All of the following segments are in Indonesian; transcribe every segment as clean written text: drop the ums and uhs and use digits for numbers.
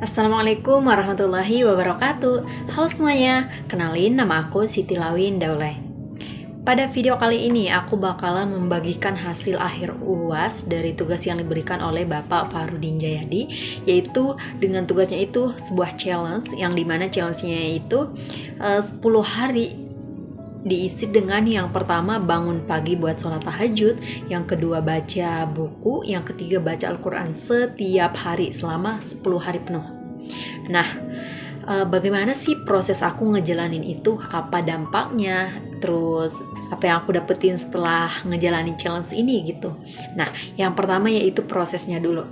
Assalamualaikum warahmatullahi wabarakatuh. Halo semuanya, kenalin nama aku Siti Lawin Daulay. Pada video kali ini aku bakalan membagikan hasil akhir UAS dari tugas yang diberikan oleh Bapak Farudin Jayadi, yaitu dengan tugasnya itu sebuah challenge yang dimana challenge-nya itu 10 hari diisi dengan yang pertama bangun pagi buat sholat tahajud, yang kedua baca buku, yang ketiga baca Al-Quran setiap hari selama 10 hari penuh. Nah, bagaimana sih proses aku ngejalanin itu? Apa dampaknya? Terus apa yang aku dapetin setelah ngejalanin challenge ini gitu. Nah, yang pertama yaitu prosesnya dulu.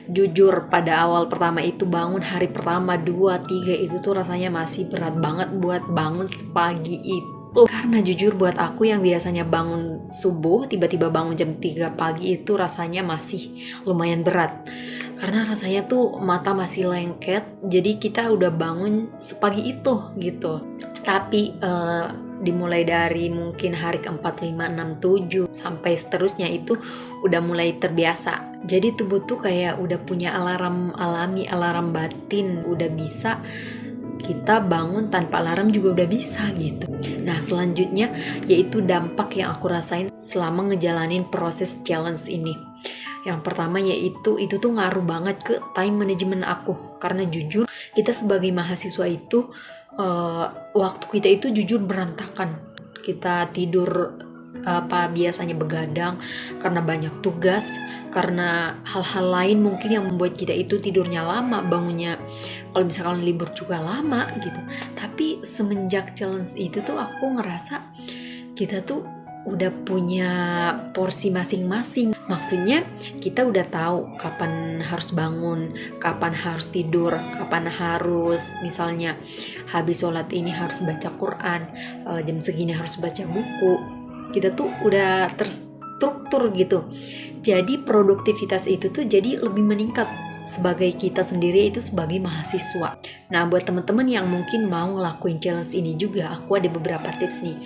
Jujur pada awal pertama itu bangun hari pertama 2, 3 itu tuh rasanya masih berat banget buat bangun sepagi itu. Karena jujur buat aku yang biasanya bangun subuh, tiba-tiba bangun jam 3 pagi itu rasanya masih lumayan berat. Karena rasanya tuh mata masih lengket, jadi kita udah bangun sepagi itu gitu. Tapi dimulai dari mungkin hari keempat, 5, 6, 7 sampai seterusnya itu udah mulai terbiasa. Jadi tubuh tuh kayak udah punya alarm alami, alarm batin, udah bisa kita bangun tanpa alarm juga udah bisa gitu. Nah, selanjutnya yaitu dampak yang aku rasain selama ngejalanin proses challenge ini. Yang pertama yaitu itu tuh ngaruh banget ke time management aku. Karena jujur kita sebagai mahasiswa itu waktu kita itu jujur berantakan. Kita tidur biasanya begadang karena banyak tugas, karena hal-hal lain mungkin yang membuat kita itu tidurnya lama, bangunnya kalau misalkan libur juga lama gitu. Tapi semenjak challenge itu tuh aku ngerasa kita tuh udah punya porsi masing-masing. Maksudnya kita udah tahu kapan harus bangun, kapan harus tidur, kapan harus misalnya habis sholat ini harus baca Quran, jam segini harus baca buku. Kita tuh udah terstruktur gitu. Jadi produktivitas itu tuh jadi lebih meningkat sebagai kita sendiri itu sebagai mahasiswa. Nah, buat teman-teman yang mungkin mau ngelakuin challenge ini juga, aku ada beberapa tips nih.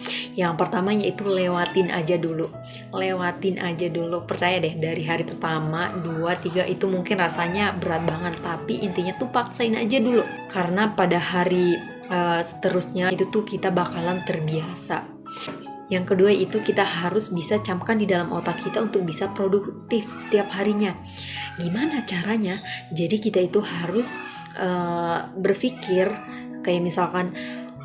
Yang pertama yaitu lewatin aja dulu. Lewatin aja dulu. Percaya deh, dari hari pertama, 2, 3 itu mungkin rasanya berat banget, tapi intinya tuh paksain aja dulu. Karena pada hari seterusnya itu tuh kita bakalan terbiasa. Yang kedua itu kita harus bisa camkan di dalam otak kita untuk bisa produktif setiap harinya. Gimana caranya? Jadi kita itu harus berpikir kayak misalkan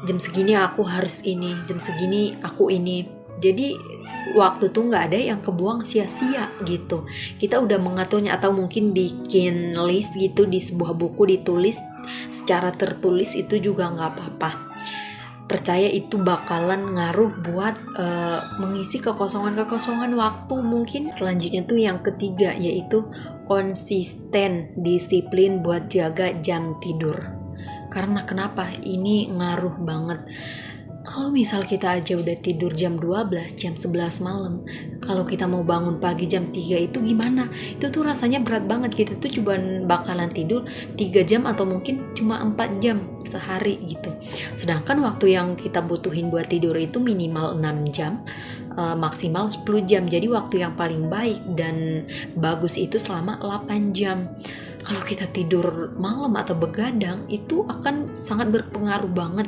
jam segini aku harus ini, jam segini aku ini. Jadi waktu tuh nggak ada yang kebuang sia-sia gitu. Kita udah mengaturnya atau mungkin bikin list gitu di sebuah buku, ditulis secara tertulis itu juga nggak apa-apa. Percaya itu bakalan ngaruh buat mengisi kekosongan waktu mungkin. Selanjutnya tuh yang ketiga yaitu konsisten, disiplin buat jaga jam tidur. Karena kenapa? Ini ngaruh banget. Kalau misal kita aja udah tidur jam 12, jam 11 malam, kalau kita mau bangun pagi jam 3 itu gimana? Itu tuh rasanya berat banget. Kita tuh cuma bakalan tidur 3 jam atau mungkin cuma 4 jam sehari gitu. Sedangkan waktu yang kita butuhin buat tidur itu minimal 6 jam, maksimal 10 jam. Jadi waktu yang paling baik dan bagus itu selama 8 jam. Kalau kita tidur malam atau begadang itu akan sangat berpengaruh banget.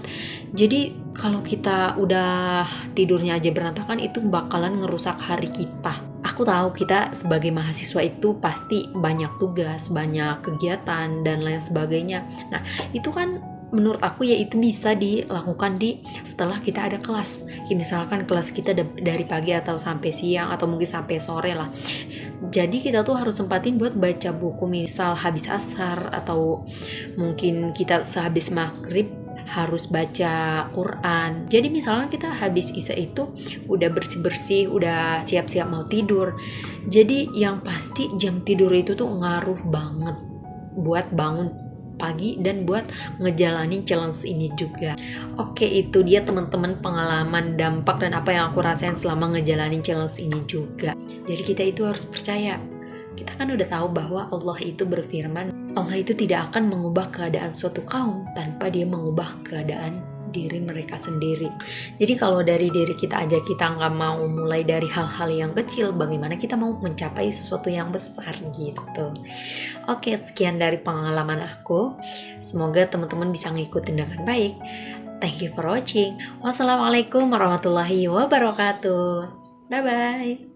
Jadi kalau kita udah tidurnya aja berantakan itu bakalan ngerusak hari kita. Aku tahu kita sebagai mahasiswa itu pasti banyak tugas, banyak kegiatan dan lain sebagainya. Nah, itu kan menurut aku ya itu bisa dilakukan setelah kita ada kelas. Ya, misalkan kelas kita dari pagi atau sampai siang atau mungkin sampai sore lah. Jadi kita tuh harus sempatin buat baca buku, misal habis asar atau mungkin kita sehabis maghrib harus baca Quran. Jadi misalnya kita habis isya itu udah bersih-bersih, udah siap-siap mau tidur. Jadi yang pasti jam tidur itu tuh ngaruh banget buat bangun pagi dan buat ngejalanin challenge ini juga. Oke, itu dia teman-teman pengalaman, dampak dan apa yang aku rasain selama ngejalanin challenge ini juga. Jadi kita itu harus percaya. Kita kan udah tahu bahwa Allah itu berfirman, Allah itu tidak akan mengubah keadaan suatu kaum tanpa dia mengubah keadaan diri mereka sendiri. Jadi kalau dari diri kita aja kita nggak mau mulai dari hal-hal yang kecil, bagaimana kita mau mencapai sesuatu yang besar gitu. Oke, sekian dari pengalaman aku. Semoga teman-teman bisa ngikutin dengan baik. Thank you for watching. Wassalamualaikum warahmatullahi wabarakatuh. Bye-bye.